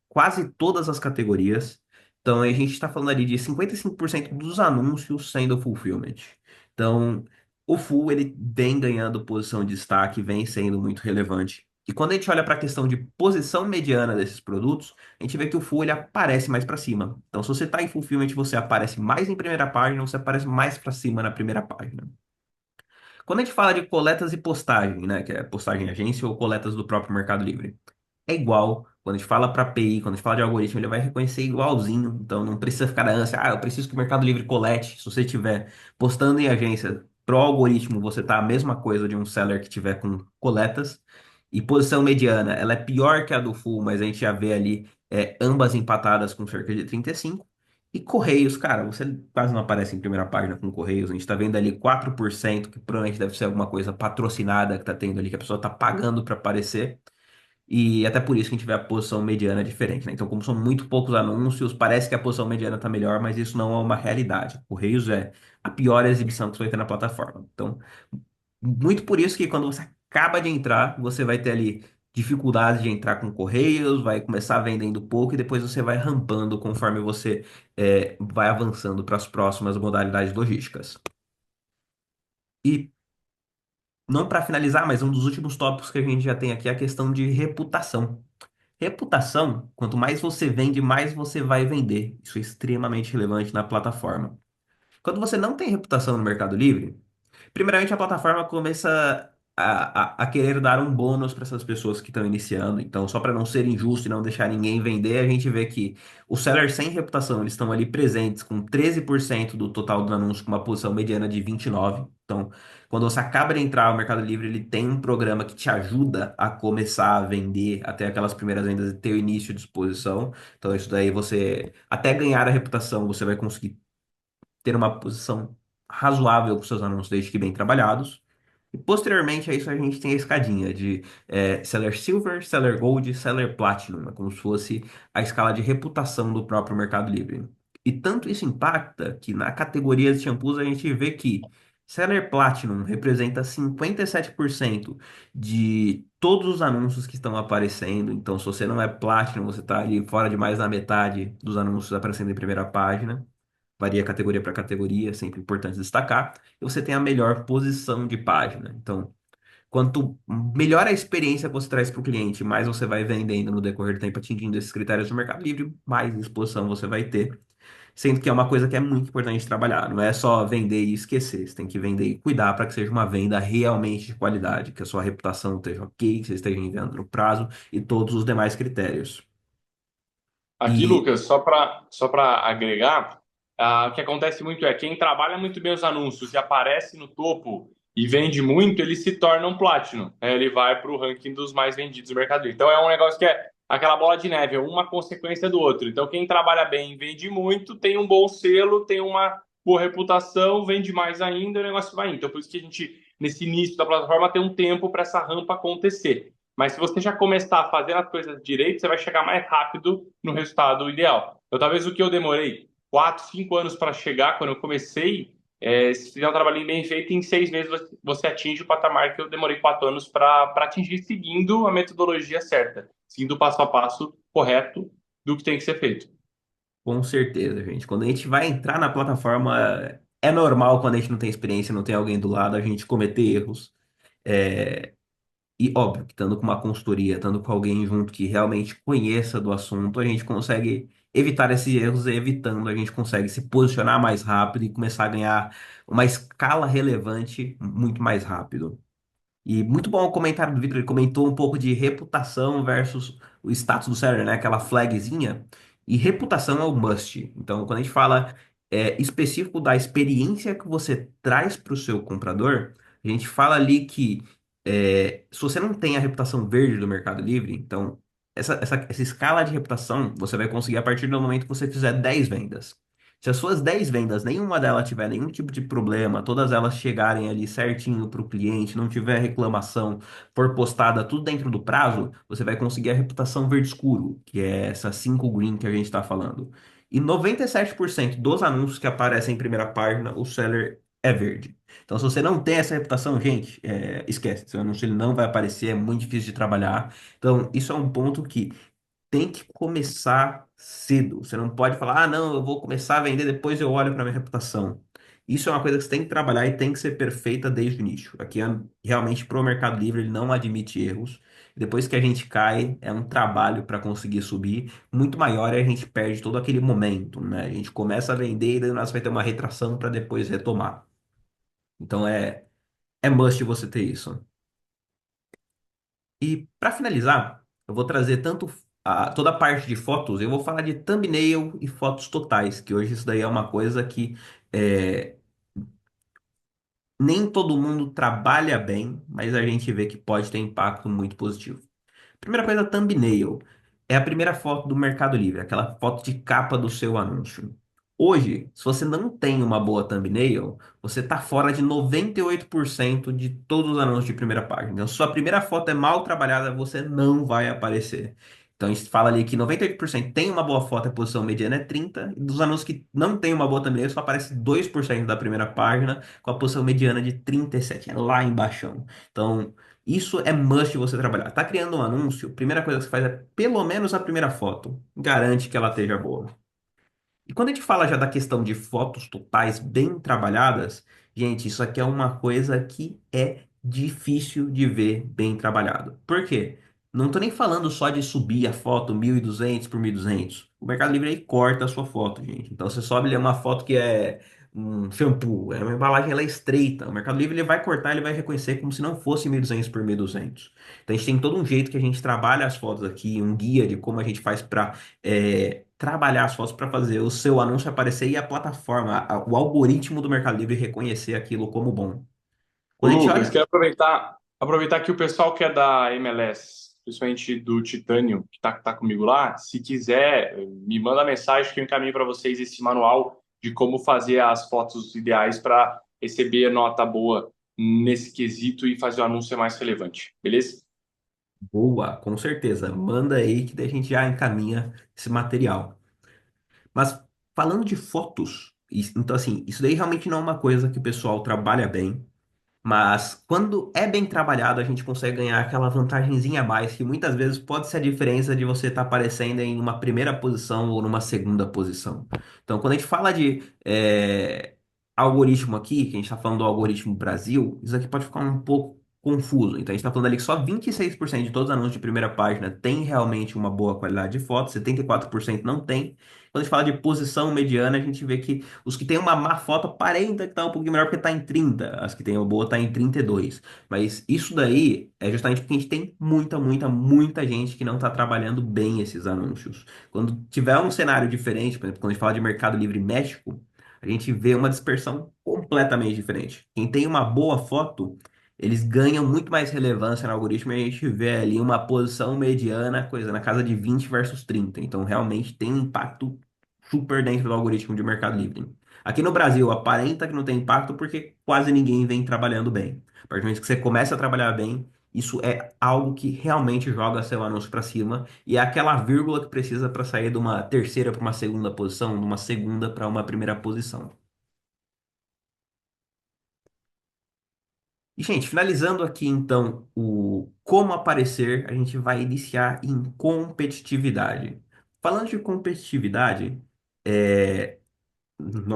quase todas as categorias. Então, a gente está falando ali de 55% dos anúncios sendo fulfillment. Então, o full ele vem ganhando posição de destaque, vem sendo muito relevante. E quando a gente olha para a questão de posição mediana desses produtos, a gente vê que o full ele aparece mais para cima. Então, se você está em fulfillment, você aparece mais em primeira página, você aparece mais para cima na primeira página. Quando a gente fala de coletas e postagem, né, que é postagem em agência ou coletas do próprio Mercado Livre, é igual. Quando a gente fala para API, quando a gente fala de algoritmo, ele vai reconhecer igualzinho. Então não precisa ficar na ânsia, eu preciso que o Mercado Livre colete. Se você estiver postando em agência pro algoritmo, você tá a mesma coisa de um seller que tiver com coletas. E posição mediana, ela é pior que a do full, mas a gente já vê ali ambas empatadas com cerca de 35. E Correios, cara, você quase não aparece em primeira página com Correios. A gente tá vendo ali 4%, que provavelmente deve ser alguma coisa patrocinada que tá tendo ali, que a pessoa tá pagando para aparecer. E até por isso que a gente vê a posição mediana diferente, né? Então, como são muito poucos anúncios, parece que a posição mediana está melhor, mas isso não é uma realidade. Correios é a pior exibição que você vai ter na plataforma. Então, muito por isso que quando você acaba de entrar, você vai ter ali dificuldade de entrar com Correios, vai começar vendendo pouco e depois você vai rampando conforme você vai avançando para as próximas modalidades logísticas. E não para finalizar, mas um dos últimos tópicos que a gente já tem aqui é a questão de reputação. Reputação, quanto mais você vende, mais você vai vender. Isso é extremamente relevante na plataforma. Quando você não tem reputação no Mercado Livre, primeiramente a plataforma começa a querer dar um bônus para essas pessoas que estão iniciando. Então, só para não ser injusto e não deixar ninguém vender, a gente vê que os sellers sem reputação, eles estão ali presentes com 13% do total do anúncio, com uma posição mediana de 29%. Então, quando você acaba de entrar no Mercado Livre, ele tem um programa que te ajuda a começar a vender até aquelas primeiras vendas e ter o início de exposição. Então, isso daí você, até ganhar a reputação, você vai conseguir ter uma posição razoável com seus anúncios, desde que bem trabalhados. E posteriormente a isso a gente tem a escadinha de Seller Silver, Seller Gold, Seller Platinum, é como se fosse a escala de reputação do próprio Mercado Livre. E tanto isso impacta que na categoria de shampoos a gente vê que Seller Platinum representa 57% de todos os anúncios que estão aparecendo. Então, se você não é Platinum, você está ali fora de mais da metade dos anúncios aparecendo em primeira página. Varia categoria para categoria, sempre importante destacar. E você tem a melhor posição de página. Então, quanto melhor a experiência que você traz para o cliente, mais você vai vendendo no decorrer do tempo, atingindo esses critérios do Mercado Livre, mais exposição você vai ter. Sendo que é uma coisa que é muito importante trabalhar. Não é só vender e esquecer. Você tem que vender e cuidar para que seja uma venda realmente de qualidade, que a sua reputação esteja ok, que você esteja enviando no prazo e todos os demais critérios. Aqui, E Lucas, só para agregar, o que acontece muito é quem trabalha muito bem os anúncios e aparece no topo e vende muito, ele se torna um Platinum, né? Ele vai para o ranking dos mais vendidos do mercado. Então é um negócio que é aquela bola de neve, é uma consequência do outro. Então quem trabalha bem e vende muito tem um bom selo, tem uma boa reputação, vende mais ainda, o negócio vai indo. Então, por isso que a gente, nesse início da plataforma, tem um tempo para essa rampa acontecer. Mas se você já começar a fazer as coisas direito, você vai chegar mais rápido no resultado ideal. Então, talvez o que eu demorei 4, 5 anos para chegar, quando eu comecei, se fizer um trabalhinho bem feito, em 6 meses você atinge o patamar que eu demorei 4 anos para atingir, seguindo a metodologia certa, seguindo o passo a passo correto do que tem que ser feito. Com certeza, gente. Quando a gente vai entrar na plataforma, é normal quando a gente não tem experiência, não tem alguém do lado, a gente cometer erros. É, E óbvio que estando com uma consultoria, estando com alguém junto que realmente conheça do assunto, a gente consegue evitar esses erros e evitando, a gente consegue se posicionar mais rápido e começar a ganhar uma escala relevante muito mais rápido. E muito bom o comentário do Victor, ele comentou um pouco de reputação versus o status do seller, né? Aquela flagzinha. E reputação é o must. Então, quando a gente fala específico da experiência que você traz para o seu comprador, a gente fala ali que se você não tem a reputação verde do Mercado Livre, então essa escala de reputação você vai conseguir a partir do momento que você fizer 10 vendas. Se as suas 10 vendas, nenhuma delas tiver nenhum tipo de problema, todas elas chegarem ali certinho para o cliente, não tiver reclamação, for postada tudo dentro do prazo, você vai conseguir a reputação verde escuro, que é essa 5 green que a gente está falando. E 97% dos anúncios que aparecem em primeira página, o seller é verde. Então, se você não tem essa reputação, gente, esquece. Seu anúncio ele não vai aparecer, é muito difícil de trabalhar. Então, isso é um ponto que tem que começar cedo. Você não pode falar, ah, não, eu vou começar a vender, depois eu olho para minha reputação. Isso é uma coisa que você tem que trabalhar e tem que ser perfeita desde o início. Aqui, realmente, para o Mercado Livre, ele não admite erros. Depois que a gente cai, é um trabalho para conseguir subir muito maior e a gente perde todo aquele momento, né? A gente começa a vender e daí nós vai ter uma retração para depois retomar. Então, é must você ter isso. E para finalizar, eu vou trazer tanto toda a parte de fotos, eu vou falar de thumbnail e fotos totais, que hoje isso daí é uma coisa que é, nem todo mundo trabalha bem, mas a gente vê que pode ter impacto muito positivo. Primeira coisa, thumbnail. É a primeira foto do Mercado Livre, aquela foto de capa do seu anúncio. Hoje, se você não tem uma boa thumbnail, você está fora de 98% de todos os anúncios de primeira página. Então, se sua primeira foto é mal trabalhada, você não vai aparecer. Então, a gente fala ali que 98% tem uma boa foto, a posição mediana é 30, e dos anúncios que não tem uma boa thumbnail, só aparece 2% da primeira página, com a posição mediana de 37, é lá embaixo. Então, isso é must você trabalhar. Tá criando um anúncio, a primeira coisa que você faz é pelo menos a primeira foto. Garante que ela esteja boa. E quando a gente fala já da questão de fotos totais bem trabalhadas, gente, isso aqui é uma coisa que é difícil de ver bem trabalhado. Por quê? Não tô nem falando só de subir a foto 1.200 por 1.200. O Mercado Livre aí corta a sua foto, gente. Então você sobe ali uma foto que é um shampoo, é uma embalagem ela é estreita. O Mercado Livre ele vai cortar, ele vai reconhecer como se não fosse 1.200 por 1.200. Então a gente tem todo um jeito que a gente trabalha as fotos aqui, um guia de como a gente faz para trabalhar as fotos para fazer o seu anúncio aparecer e a plataforma, o algoritmo do Mercado Livre reconhecer aquilo como bom. Ô, Quando a gente Lucas, olha, quero aproveitar que o pessoal que é da MLS, principalmente do Titânio, que tá comigo lá, se quiser, me manda mensagem que eu encaminho para vocês esse manual de como fazer as fotos ideais para receber nota boa nesse quesito e fazer o anúncio ser mais relevante, beleza? boa, com certeza, manda aí que daí a gente já encaminha esse material. Mas falando de fotos, então assim, isso daí realmente não é uma coisa que o pessoal trabalha bem. Mas quando é bem trabalhado, a gente consegue ganhar aquela vantagenzinha a mais, que muitas vezes pode ser a diferença de você estar aparecendo em uma primeira posição ou numa segunda posição. Então, quando a gente fala de algoritmo aqui, que a gente está falando do algoritmo Brasil, isso aqui pode ficar um pouco confuso. Então, a gente está falando ali que só 26% de todos os anúncios de primeira página tem realmente uma boa qualidade de foto, 74% não tem. Quando a gente fala de posição mediana, a gente vê que os que têm uma má foto aparenta que tá um pouquinho melhor porque tá em 30. As que têm uma boa tá em 32. Mas isso daí é justamente porque a gente tem muita gente que não tá trabalhando bem esses anúncios. Quando tiver um cenário diferente, por exemplo, quando a gente fala de Mercado Livre México, a gente vê uma dispersão completamente diferente. Quem tem uma boa foto, eles ganham muito mais relevância no algoritmo e a gente vê ali uma posição mediana, coisa na casa de 20 versus 30. Então realmente tem um impacto super dentro do algoritmo de Mercado Livre. Aqui no Brasil, aparenta que não tem impacto porque quase ninguém vem trabalhando bem. A partir do momento que você começa a trabalhar bem, isso é algo que realmente joga seu anúncio para cima e é aquela vírgula que precisa para sair de uma terceira para uma segunda posição, de uma segunda para uma primeira posição. E, gente, finalizando aqui então o como aparecer, a gente vai iniciar em competitividade. Falando de competitividade,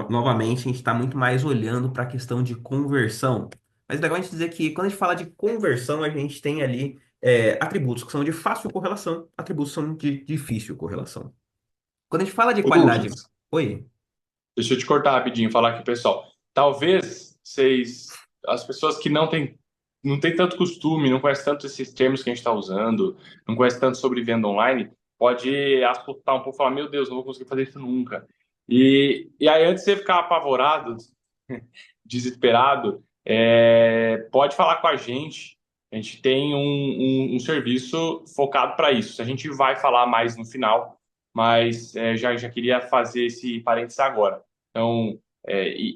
novamente a gente está muito mais olhando para a questão de conversão. Mas é legal a gente dizer que quando a gente fala de conversão, a gente tem ali atributos que são de fácil correlação, atributos que são de difícil correlação. Quando a gente fala de Ô, qualidade. Douglas, Oi. deixa eu te cortar rapidinho e falar aqui, pessoal. Talvez as pessoas que não têm tanto costume, não conhecem tanto esses termos que a gente está usando, não conhecem tanto sobre venda online, pode assustar um pouco e falar: meu Deus, não vou conseguir fazer isso nunca. E aí, antes de você ficar apavorado, desesperado, pode falar com a gente. A gente tem um serviço focado para isso. A gente vai falar mais no final, mas já queria fazer esse parênteses agora. Então,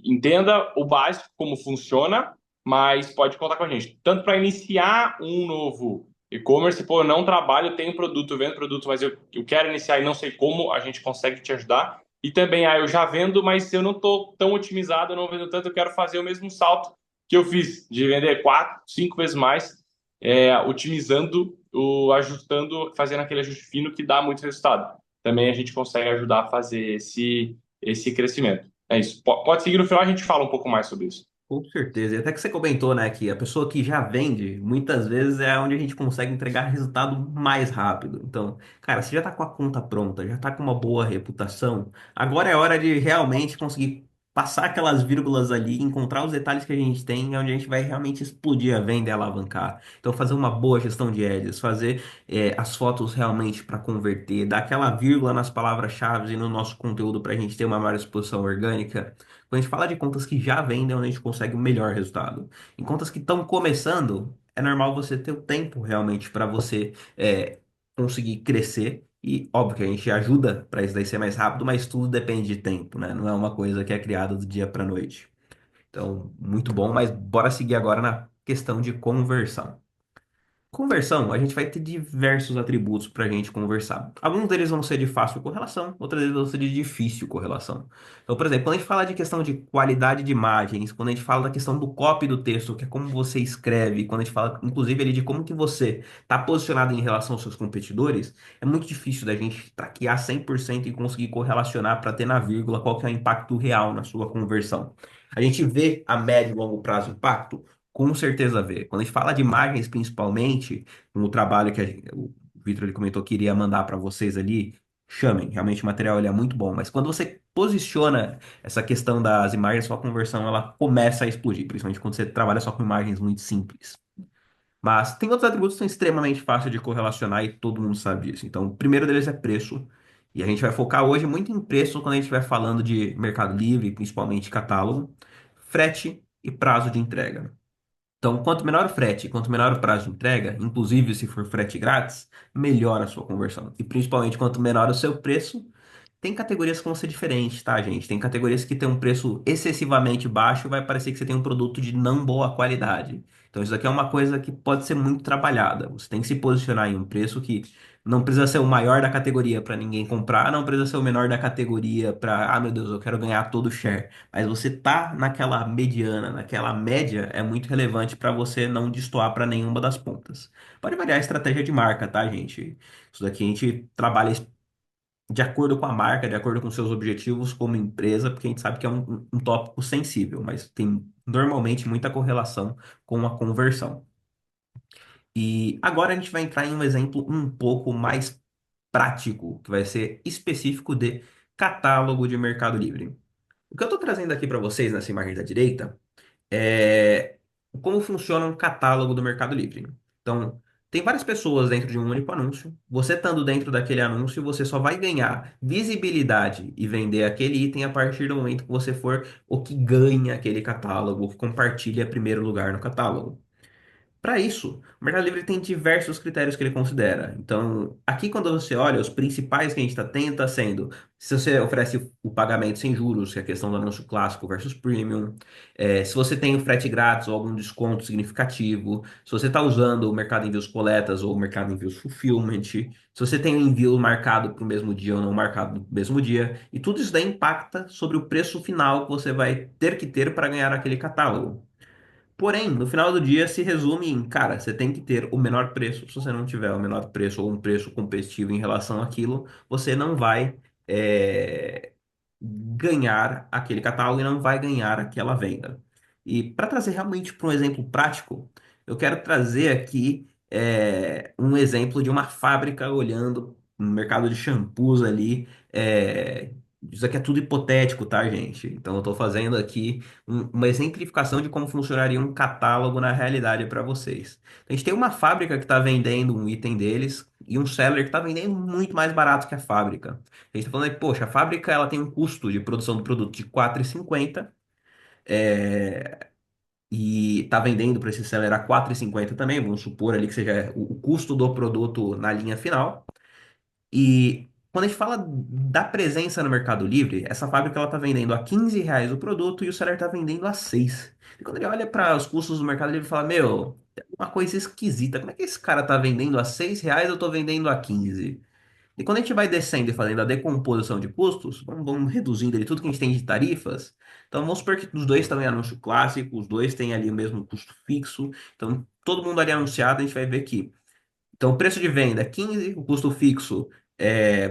entenda o básico, como funciona, mas pode contar com a gente. Tanto para iniciar um novo e-commerce, pô, eu não trabalho, tenho produto, vendo produto, mas eu quero iniciar e não sei como, a gente consegue te ajudar. E também, eu já vendo, mas eu não estou tão otimizado, eu não vendo tanto, eu quero fazer o mesmo salto que eu fiz, de vender 4, 5 vezes mais, otimizando, ajustando, fazendo aquele ajuste fino que dá muito resultado. Também a gente consegue ajudar a fazer esse crescimento. É isso. Pode seguir no final, a gente fala um pouco mais sobre isso. Com certeza. E até que você comentou, né, que a pessoa que já vende, muitas vezes é onde a gente consegue entregar resultado mais rápido. Então, cara, você já tá com a conta pronta, já tá com uma boa reputação, agora é hora de realmente conseguir passar aquelas vírgulas ali, encontrar os detalhes que a gente tem, é onde a gente vai realmente explodir a venda e alavancar. Então, fazer uma boa gestão de ads, fazer as fotos realmente para converter, dar aquela vírgula nas palavras-chave e no nosso conteúdo para a gente ter uma maior exposição orgânica. Quando a gente fala de contas que já vendem, é onde a gente consegue o melhor resultado. Em contas que estão começando, é normal você ter o tempo realmente para você conseguir crescer. E óbvio que a gente ajuda para isso daí ser mais rápido, mas tudo depende de tempo, né? Não é uma coisa que é criada do dia para noite. Então, muito bom, mas bora seguir agora na questão de conversão. Conversão, a gente vai ter diversos atributos para a gente conversar. Alguns deles vão ser de fácil correlação, outros deles vão ser de difícil correlação. Então, por exemplo, quando a gente fala de questão de qualidade de imagens, quando a gente fala da questão do copy do texto, que é como você escreve, quando a gente fala, inclusive, ali de como que você está posicionado em relação aos seus competidores, é muito difícil da gente traquear 100% e conseguir correlacionar para ter na vírgula qual que é o impacto real na sua conversão. A gente vê a médio e longo prazo impacto? Com certeza vê. Quando a gente fala de imagens, principalmente, no trabalho que o Vitor ele comentou que iria mandar para vocês ali, chamem. Realmente o material ele é muito bom. Mas quando você posiciona essa questão das imagens, sua conversão ela começa a explodir, principalmente quando você trabalha só com imagens muito simples. Mas tem outros atributos que são extremamente fáceis de correlacionar e todo mundo sabe disso. Então, o primeiro deles é preço. E a gente vai focar hoje muito em preço quando a gente estiver falando de Mercado Livre, principalmente catálogo, frete e prazo de entrega. Então, quanto menor o frete, quanto menor o prazo de entrega, inclusive se for frete grátis, melhor a sua conversão. E principalmente quanto menor o seu preço, tem categorias que vão ser diferentes, tá, gente? Tem categorias que têm um preço excessivamente baixo e vai parecer que você tem um produto de não boa qualidade. Então, isso aqui é uma coisa que pode ser muito trabalhada. Você tem que se posicionar em um preço que não precisa ser o maior da categoria para ninguém comprar, não precisa ser o menor da categoria para, meu Deus, eu quero ganhar todo o share. Mas você tá naquela mediana, naquela média, é muito relevante para você não destoar para nenhuma das pontas. Pode variar a estratégia de marca, tá, gente? Isso daqui a gente trabalha de acordo com a marca, de acordo com seus objetivos como empresa, porque a gente sabe que é um tópico sensível, mas tem normalmente muita correlação com a conversão. E agora a gente vai entrar em um exemplo um pouco mais prático, que vai ser específico de catálogo de Mercado Livre. O que eu estou trazendo aqui para vocês nessa imagem da direita é como funciona um catálogo do Mercado Livre. Então, tem várias pessoas dentro de um único anúncio. Você estando dentro daquele anúncio, você só vai ganhar visibilidade e vender aquele item a partir do momento que você for o que ganha aquele catálogo, o que compartilha primeiro lugar no catálogo. Para isso, o Mercado Livre tem diversos critérios que ele considera. Então, aqui quando você olha, os principais que a gente está tendo está sendo se você oferece o pagamento sem juros, que é a questão do anúncio clássico versus premium, se você tem o frete grátis ou algum desconto significativo, se você está usando o Mercado Envios Coletas ou o Mercado Envios Fulfillment, se você tem o envio marcado para o mesmo dia ou não marcado no mesmo dia, e tudo isso daí impacta sobre o preço final que você vai ter que ter para ganhar aquele catálogo. Porém, no final do dia se resume em, cara, você tem que ter o menor preço. Se você não tiver o menor preço ou um preço competitivo em relação àquilo, você não vai ganhar aquele catálogo e não vai ganhar aquela venda. E para trazer realmente para um exemplo prático, eu quero trazer aqui um exemplo de uma fábrica olhando no mercado de shampoos ali. Isso aqui é tudo hipotético, tá, gente? Então eu estou fazendo aqui uma exemplificação de como funcionaria um catálogo na realidade para vocês. A gente tem uma fábrica que está vendendo um item deles e um seller que está vendendo muito mais barato que a fábrica. A gente está falando que, poxa, a fábrica ela tem um custo de produção do produto de 4,50 e está vendendo para esse seller a 4,50 também. Vamos supor ali que seja o custo do produto na linha final. E quando a gente fala da presença no Mercado Livre, essa fábrica ela está vendendo a R$ 15 o produto e o seller está vendendo a 6. E quando ele olha para os custos do Mercado Livre, ele fala: Meu, tem uma coisa esquisita. Como é que esse cara está vendendo a R$ 6 e eu estou vendendo a 15? E quando a gente vai descendo e fazendo a decomposição de custos, vamos reduzindo ali tudo que a gente tem de tarifas. Então vamos supor que os dois também anúncio clássico, os dois têm ali o mesmo custo fixo. Então todo mundo ali anunciado, a gente vai ver que então, o preço de venda é 15, o custo fixo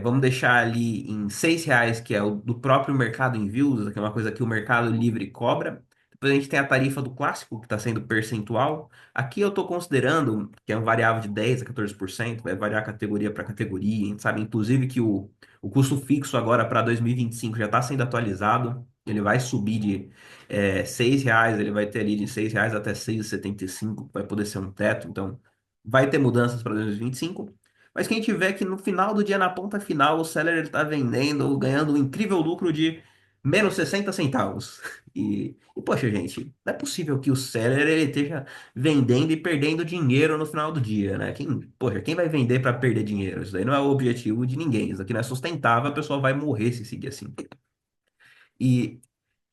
vamos deixar ali em R$ 6, que é o do próprio Mercado Envios, que é uma coisa que o Mercado Livre cobra. Depois a gente tem a tarifa do clássico, que está sendo percentual. Aqui eu estou considerando que é um variável de 10 a 14%, vai variar categoria para categoria. A gente sabe, inclusive, que o custo fixo agora para 2025 já está sendo atualizado. Ele vai subir de R$ 6, ele vai ter ali de R$ 6 até 6,75, vai poder ser um teto. Então, vai ter mudanças para 2025, mas quem tiver que no final do dia, na ponta final, o seller está vendendo, ganhando um incrível lucro de menos 60 centavos. Poxa, gente, não é possível que o seller ele esteja vendendo e perdendo dinheiro no final do dia, né? Poxa, quem vai vender para perder dinheiro? Isso daí não é o objetivo de ninguém. Isso aqui não é sustentável, a pessoa vai morrer se seguir assim. E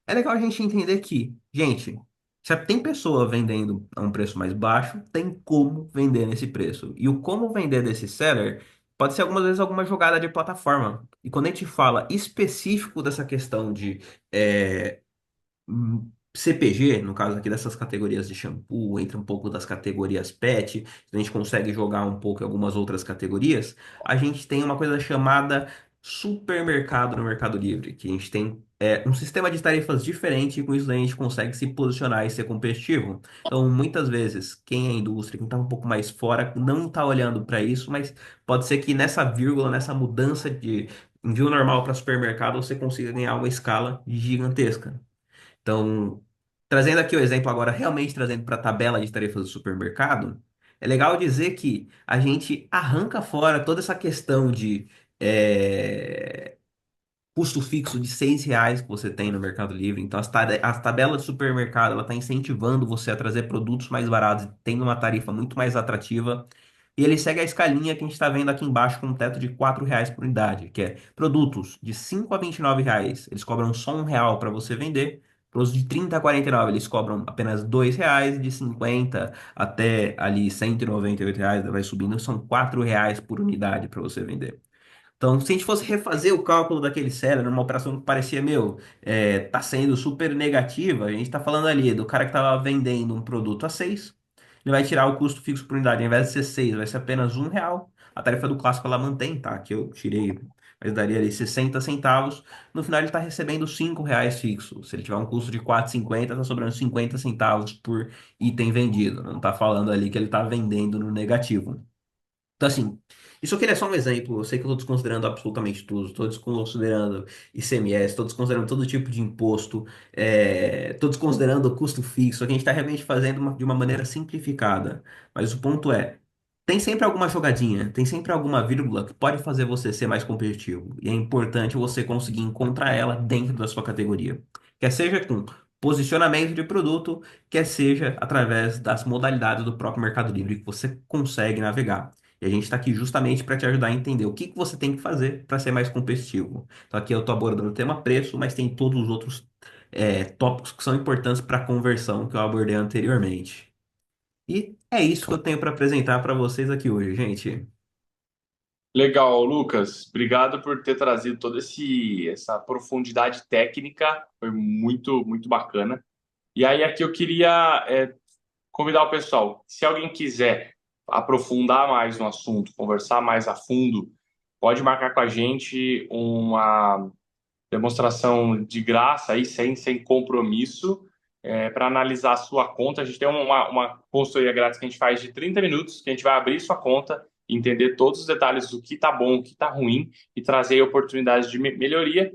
é legal a gente entender que, gente, se tem pessoa vendendo a um preço mais baixo, tem como vender nesse preço. E o como vender desse seller pode ser algumas vezes alguma jogada de plataforma. E quando a gente fala específico dessa questão de é, CPG, no caso aqui dessas categorias de shampoo, entra um pouco das categorias pet, a gente consegue jogar um pouco em algumas outras categorias, a gente tem uma coisa chamada supermercado no Mercado Livre, que a gente tem um sistema de tarifas diferente e com isso a gente consegue se posicionar e ser competitivo. Então, muitas vezes, quem é indústria, quem está um pouco mais fora, não está olhando para isso, mas pode ser que nessa vírgula, nessa mudança de envio normal para supermercado, você consiga ganhar uma escala gigantesca. Então, trazendo aqui o exemplo agora, realmente trazendo para a tabela de tarefas do supermercado, é legal dizer que a gente arranca fora toda essa questão de custo fixo de R$ 6 que você tem no Mercado Livre. Então, as tabelas de supermercado, ela está incentivando você a trazer produtos mais baratos, tendo uma tarifa muito mais atrativa. E ele segue a escalinha que a gente está vendo aqui embaixo com um teto de R$ 4 por unidade, que é produtos de 5 a R$ 29, eles cobram só R$ 1 para você vender. Produtos de 30 a 49, eles cobram apenas R$ 2, de 50 até ali R$ 198, vai subindo, são R$ 4 por unidade para você vender. Então, se a gente fosse refazer o cálculo daquele seller, numa operação que parecia, meu, tá sendo super negativa, a gente tá falando ali do cara que tava vendendo um produto a 6, ele vai tirar o custo fixo por unidade, ao invés de ser 6, vai ser apenas R$ 1. A tarifa do clássico ela mantém, tá? Que eu tirei, mas daria ali 60 centavos. No final ele tá recebendo R$ 5 fixo. Se ele tiver um custo de 4,50, tá sobrando 50 centavos por item vendido. Não tá falando ali que ele tá vendendo no negativo. Então, assim, isso aqui é só um exemplo. Eu sei que eu estou desconsiderando absolutamente tudo. Estou desconsiderando ICMS, estou desconsiderando todo tipo de imposto, estou desconsiderando o custo fixo. Aqui a gente está realmente fazendo de uma maneira simplificada. Mas o ponto é, tem sempre alguma jogadinha, tem sempre alguma vírgula que pode fazer você ser mais competitivo. E é importante você conseguir encontrar ela dentro da sua categoria. Quer seja com posicionamento de produto, quer seja através das modalidades do próprio Mercado Livre que você consegue navegar. E a gente está aqui justamente para te ajudar a entender o que que você tem que fazer para ser mais competitivo. Então aqui eu estou abordando o tema preço, mas tem todos os outros tópicos que são importantes para a conversão que eu abordei anteriormente. E é isso que eu tenho para apresentar para vocês aqui hoje, gente. Legal, Lucas. Obrigado por ter trazido toda essa profundidade técnica. Foi muito bacana. E aí, aqui eu queria convidar o pessoal. Se alguém quiser aprofundar mais no assunto, conversar mais a fundo, pode marcar com a gente uma demonstração de graça aí, sem compromisso, para analisar a sua conta. A gente tem uma consultoria grátis que a gente faz de 30 minutos, que a gente vai abrir sua conta, entender todos os detalhes do que está bom, o que está ruim e trazer oportunidades de melhoria.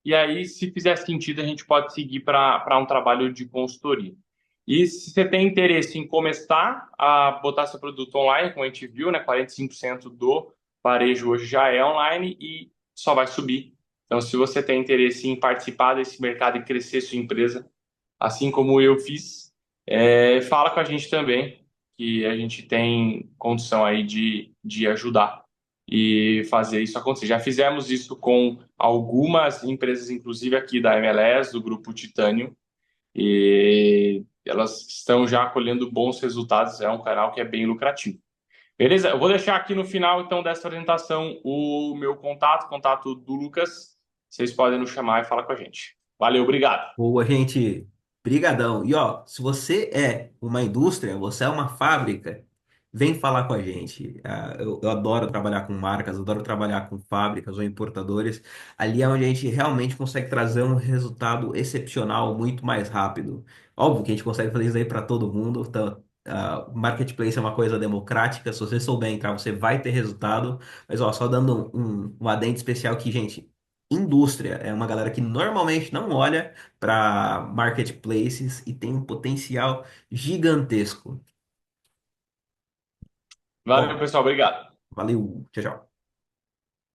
E aí, se fizer sentido, a gente pode seguir para um trabalho de consultoria. E se você tem interesse em começar a botar seu produto online, como a gente viu, né, 45% do varejo hoje já é online e só vai subir. Então, se você tem interesse em participar desse mercado e crescer sua empresa, assim como eu fiz, fala com a gente também, que a gente tem condição aí de ajudar e fazer isso acontecer. Já fizemos isso com algumas empresas, inclusive aqui da MLS, do Grupo Titânio, e elas estão já colhendo bons resultados. É um canal que é bem lucrativo. Beleza? Eu vou deixar aqui no final, então, dessa apresentação o meu contato do Lucas. Vocês podem nos chamar e falar com a gente. Valeu, obrigado. Boa, gente. Brigadão. E ó, se você é uma indústria, você é uma fábrica, vem falar com a gente. Eu adoro trabalhar com marcas, adoro trabalhar com fábricas ou importadores. Ali é onde a gente realmente consegue trazer um resultado excepcional muito mais rápido. Óbvio que a gente consegue fazer isso aí para todo mundo. Então, marketplace é uma coisa democrática. Se você souber entrar, você vai ter resultado. Mas ó, só dando um adendo especial aqui, gente. Indústria é uma galera que normalmente não olha para marketplaces e tem um potencial gigantesco. Valeu, Bom, pessoal. Obrigado. valeu, tchau, tchau.